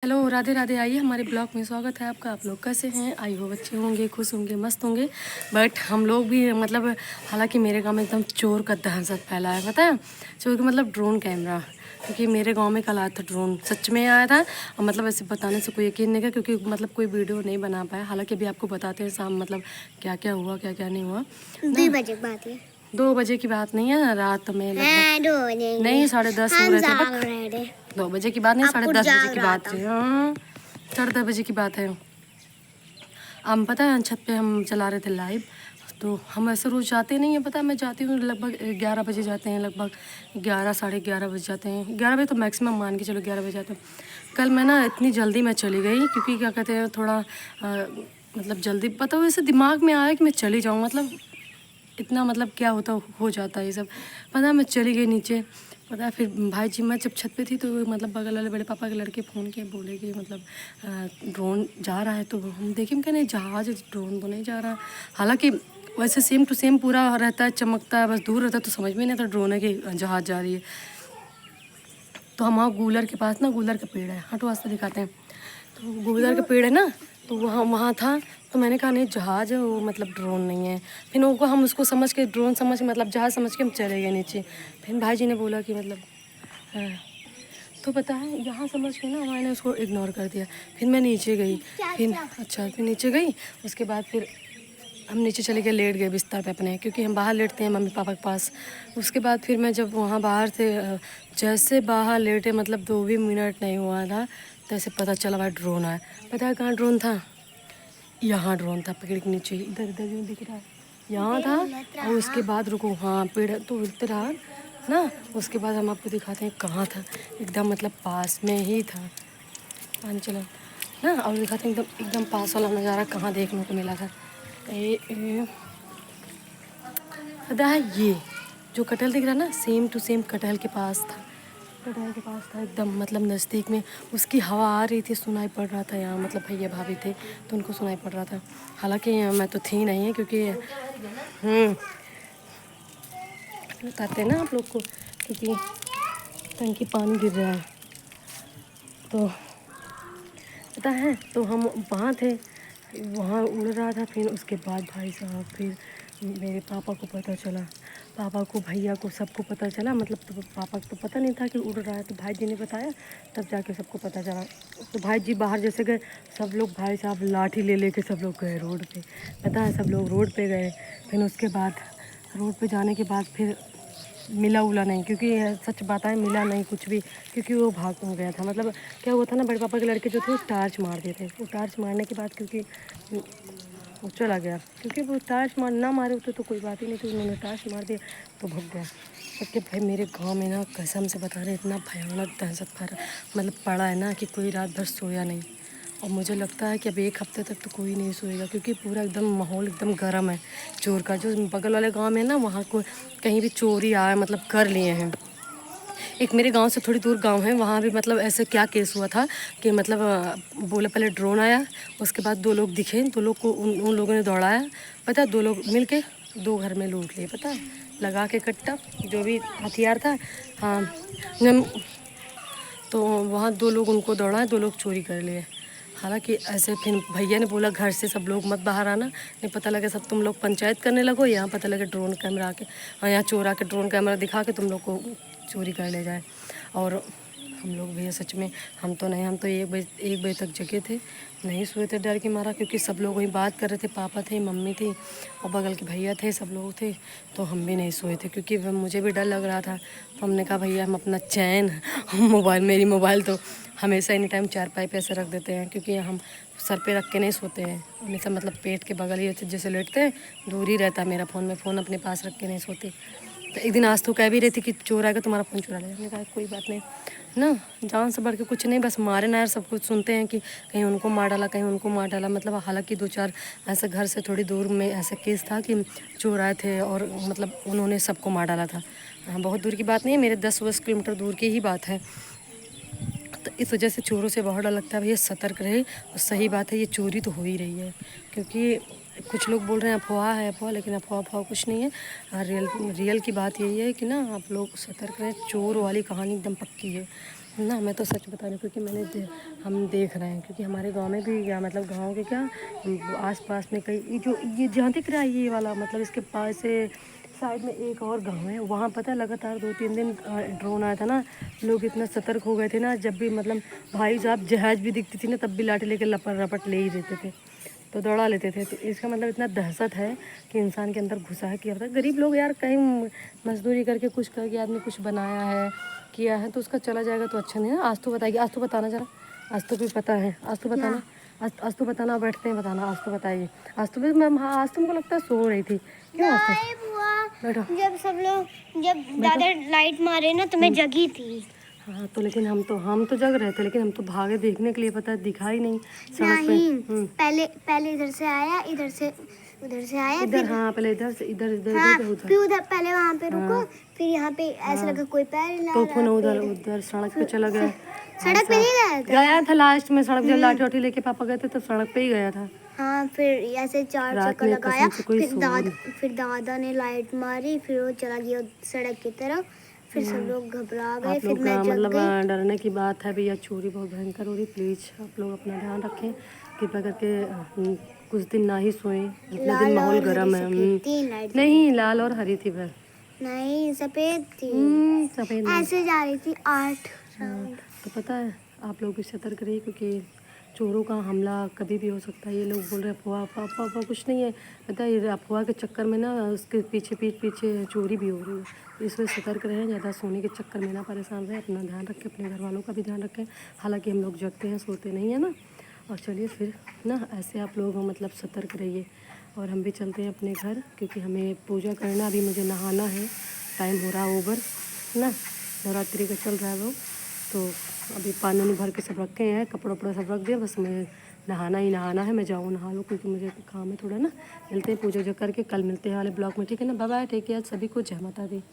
Hello, Radhe Radhe. आइए हमारे blog में स्वागत है आपका। आप लोग कैसे हैं? आई हो बच्चे होंगे, खुश होंगे, मस्त होंगे। बट हम लोग भी मतलब हालांकि मेरे गांव में एकदम चोर का दहशत फैला है, पता है। चोर का मतलब ड्रोन कैमरा, क्योंकि मेरे गांव में कल आया था ड्रोन, सच में आया था। और मतलब ऐसे बताने से कोई यकीन नहीं किया, क्योंकि मतलब कोई वीडियो नहीं बना पाया। हालांकि अभी आपको बताते हैं शाम मतलब क्या क्या हुआ, क्या क्या नहीं हुआ। 2 बजे की बात है। 2 बजे की बात नहीं है, रात में लगभग 2 बजे नहीं 10:30 हो रहे थे। 2 बजे की बात नहीं, 10:30 बजे की बात है। हाँ, 10:30 बजे की बात है। हम पता है छत पे हम चला रहे थे लाइव, तो हम ऐसे रोज़ जाते नहीं है, पता है। मैं जाती हूँ लगभग 11 बजे जाते हैं, लगभग 11 साढ़े 11 बजे जाते हैं। 11 बजे तो मैक्सिमम मान के चलो 11 बजे जाते हैं। कल मैं ना इतनी जल्दी मैं चली गई, क्योंकि क्या कहते हैं थोड़ा मतलब जल्दी पता हो ऐसे दिमाग में आया कि मैं चली जाऊँ, मतलब इतना मतलब क्या होता हो जाता है ये सब। पता है मैं चली गई नीचे, पता है। फिर भाई जी, मैं जब छत पे थी तो मतलब बगल वाले बड़े पापा के लड़के फ़ोन किए, बोले कि मतलब ड्रोन जा रहा है। तो हम देखें क्या, नहीं जहाज़, ड्रोन तो नहीं जा रहा। हालांकि वैसे सेम टू सेम पूरा रहता है, चमकता है, बस दूर रहता है तो समझ में नहीं आता ड्रोन है कि जहाज़ जा रही है। तो हम वहाँ गूलर के पास ना, गूलर का पेड़ है, हटो वास्ते दिखाते हैं। तो गूलर का पेड़ है ना, तो वहाँ वहाँ था। तो मैंने कहा नहीं जहाज़ है वो, मतलब ड्रोन नहीं है। फिर उनको हम उसको समझ के ड्रोन समझ के मतलब जहाज़ समझ के हम चले गए नीचे। फिर भाई जी ने बोला कि मतलब तो पता है यहाँ समझ के ना मैंने उसको इग्नोर कर दिया। फिर मैं नीचे गई, फिर अच्छा फिर नीचे गई। उसके बाद फिर हम नीचे चले गए, लेट गए बिस्तर पे अपने, क्योंकि हम बाहर लेटते हैं मम्मी पापा के पास। उसके बाद फिर मैं जब वहाँ बाहर थे, जैसे बाहर लेटे मतलब 2 भी मिनट नहीं हुआ था, तैसे पता चला भाई ड्रोन आया। पता है कहाँ ड्रोन था? यहाँ ड्रोन था, पेड़ के नीचे, इधर इधर जो दिख रहा है यहाँ था। और उसके बाद रुको, हाँ पेड़ तो उधर रहा ना। उसके बाद हम आपको दिखाते हैं कहाँ था, एकदम मतलब पास में ही था। पानी चलो ना, और दिखाते हैं एकदम एकदम पास वाला नज़ारा कहाँ देखने को मिला था। पता है ये जो कटहल दिख रहा है ना, सेम टू सेम कटहल के पास था। कटहल के पास था एकदम मतलब नज़दीक में। उसकी हवा आ रही थी, सुनाई पड़ रहा था यहाँ, मतलब भैया भाभी थे तो उनको सुनाई पड़ रहा था। हालांकि मैं तो थी नहीं है, क्योंकि बताते हैं ना आप लोग को, क्योंकि टंकी पानी गिर रहा है। तो पता है, तो हम वहाँ थे, वहाँ उड़ रहा था। फिर उसके बाद भाई साहब, फिर मेरे पापा को पता चला, पापा को भैया को सबको पता चला। मतलब तो पापा को तो पता नहीं था कि उड़ रहा है, तो भाई जी ने बताया, तब जाके सबको पता चला। तो भाई जी बाहर जैसे गए, सब लोग भाई साहब लाठी ले लेके सब लोग गए रोड पे। पता है सब लोग रोड पे गए। फिर उसके बाद रोड पे जाने के बाद फिर मिला उला नहीं, क्योंकि सच बात है मिला नहीं कुछ भी, क्योंकि वो भाग गया था। मतलब क्या हुआ था ना, बड़े पापा के लड़के जो थे वो टार्च मार दिए थे। वो टार्च मारने के बाद क्योंकि वो चला गया, क्योंकि वो टार्च मार ना मारे होते तो कोई बात ही नहीं थी। उन्होंने टार्च मार दिया तो भाग गया। सबके भाई मेरे गांव में ना कसम से बता रहे, इतना भयानक दहशत फैला मतलब पड़ा है ना, कि कोई रात भर सोया नहीं। और मुझे लगता है कि अब 1 हफ्ते तक तो कोई नहीं सोएगा, क्योंकि पूरा एकदम माहौल एकदम गर्म है चोर का। जो बगल वाले गांव में ना, वहाँ को कहीं भी चोरी आया मतलब कर लिए हैं। एक मेरे गांव से थोड़ी दूर गांव है, वहाँ भी मतलब ऐसे क्या केस हुआ था कि मतलब बोले पहले ड्रोन आया, उसके बाद 2 लोग दिखे, 2 लोग को उन लोगों ने दौड़ाया। पता है 2 लोग मिल के 2 घर में लूट लिए, पता है, लगा के कट्टा जो भी हथियार था। हाँ, तो वहाँ 2 लोग उनको दौड़ाए, 2 लोग चोरी कर लिए। हालांकि ऐसे फिर भैया ने बोला घर से सब लोग मत बाहर आना, नहीं पता लगे सब तुम लोग पंचायत करने लगो, यहाँ पता लगे ड्रोन कैमरा आके, हाँ यहाँ चोर आके ड्रोन कैमरा दिखा के तुम लोग को चोरी कर ले जाए। और हम लोग भैया सच में, हम तो नहीं, हम तो 1 बजे तक जगे थे, नहीं सोए थे डर के मारा, क्योंकि सब लोग वहीं बात कर रहे थे, पापा थे, मम्मी थी और बगल के भैया थे, सब लोग थे। तो हम भी नहीं सोए थे, क्योंकि मुझे भी डर लग रहा था। तो हमने कहा भैया हम अपना चैन मोबाइल, मेरी मोबाइल तो हमेशा एनी टाइम चारपाई पे ऐसे रख देते हैं, क्योंकि हम सर पे रख के नहीं सोते हैं हमेशा, मतलब पेट के बगल ही जैसे लेटते हैं, दूर ही रहता है मेरा फ़ोन, में फ़ोन अपने पास रख के नहीं सोती। तो एक दिन आज तो कह भी रही थी कि चोर आएगा तुम्हारा फ़ोन चुरा लेगा। मैंने कहा कोई बात नहीं ना, जान से बढ़ के कुछ नहीं, बस मारे ना यार। सब कुछ सुनते हैं कि कहीं उनको मार डाला, कहीं उनको मार डाला। मतलब हालांकि 2-4 ऐसे घर से थोड़ी दूर में ऐसा केस था कि चोर आए थे और मतलब उन्होंने सबको मार डाला था। हाँ, बहुत दूर की बात नहीं है, मेरे 10-20 किलोमीटर दूर की ही बात है। तो इस वजह से चोरों से बहुत डर लगता है। भैया सतर्क रहे। और सही बात है, ये चोरी तो हो ही रही है, क्योंकि कुछ लोग बोल रहे हैं अफवाह है अफवाह, लेकिन अफवाह कुछ नहीं है। रियल की बात यही है कि ना आप लोग सतर्क रहें। चोर वाली कहानी एकदम पक्की है। ना मैं तो सच बता रही हूँ, क्योंकि हम देख रहे हैं, क्योंकि हमारे गांव में भी क्या मतलब गांव के क्या आसपास में कई ये जहाँ दिख रहा है ये वाला मतलब इसके पास से साइड में एक और गांव है, वहाँ पता है लगातार 2-3 दिन ड्रोन आया था ना, लोग इतना सतर्क हो गए थे ना, जब भी मतलब भाई साहब जहाज भी दिखती थी ना तब भी लाठी लेकर लपट रपट ले ही देते थे, तो दौड़ा लेते थे। तो इसका मतलब इतना दहशत है कि इंसान के अंदर घुसा है कि अब तक गरीब लोग यार कहीं मजदूरी करके कुछ करके आदमी कुछ बनाया है किया है तो उसका चला जाएगा तो अच्छा नहीं है। आज तो बताइए, आज तो बताना जरा, आज तो भी पता है, आज तो बताना, आज तो बताना, बैठते हैं बताना, आज तो बताइए। आज तो भी मैम, हाँ आज तुमको लगता है सो रही थी क्यों? आज तो बैठो, जब सब लोग जब दादा लाइट मारे ना तो मैं जगी थी। हाँ तो लेकिन हम तो जग रहे थे, लेकिन हम तो भागे देखने के लिए, पता है दिखा ही नहीं सड़क पे। पहले इधर से आया, इधर से उधर से आया, इधर, हाँ पहले इधर से इधर इधर हाँ, इधर फिर उधर पहले वहाँ पे रुको, फिर यहाँ पे ऐसा लगा कोई पैर हिला तो रहा फिर है, उधर सड़क पे चला गया। सड़क पे नहीं गया था। गया था लास्ट में सड़क, जब लाठी वाठी लेके पापा गए थे तो सड़क पे ही गया था। हाँ फिर ऐसे 4 रात चक्कर में लगाया, कसम से कोई फिर दादा ने लाइट मारी, फिर वो चला गया सड़क की तरफ, फिर सब लोग घबरा गए, आप फिर लोग मैं का जग मतलब गई। डरने की बात है भैया, चोरी बहुत भयंकर हो रही, प्लीज़ आप लोग अपना ध्यान रखें कृपया करके। कुछ दिन ना ही सोएं, जितने दिन माहौल गर्म है। नहीं लाल और हरी थी वह, नहीं सफेद थी, सफ़ेद ऐसे जा रही थी 8। तो पता है आप लोग भी सतर्क रहिए, क्योंकि चोरों का हमला कभी भी हो सकता है। ये लोग बोल रहे अफवाह अफवाह अफवाह अफवाह, कुछ नहीं है, पता है ये अफवाह के चक्कर में ना उसके पीछे चोरी भी हो रही है। तो इसमें सतर्क रहें, ज़्यादा सोने के चक्कर में ना परेशान रहें, अपना ध्यान रखें, अपने घर वालों का भी ध्यान रखें। हालांकि हम लोग जगते हैं, सोते नहीं है ना। और चलिए फिर ना ऐसे आप लोग मतलब सतर्क रहिए, और हम भी चलते हैं अपने घर, क्योंकि हमें पूजा करना, अभी मुझे नहाना है, टाइम हो रहा ओवर ना, नवरात्रि का चल रहा है वो, तो अभी पानी भर के सब रखे हैं, कपड़ा वपड़ा सब रख दिया, बस मैं नहाना ही नहाना है। मैं जाऊँ नहा लूँ, क्योंकि मुझे काम है थोड़ा ना। मिलते हैं पूजा जो करके, कल मिलते हैं वाले ब्लॉग में, ठीक है ना। बाय बाय, टेक केयर सभी को, जय माता दी।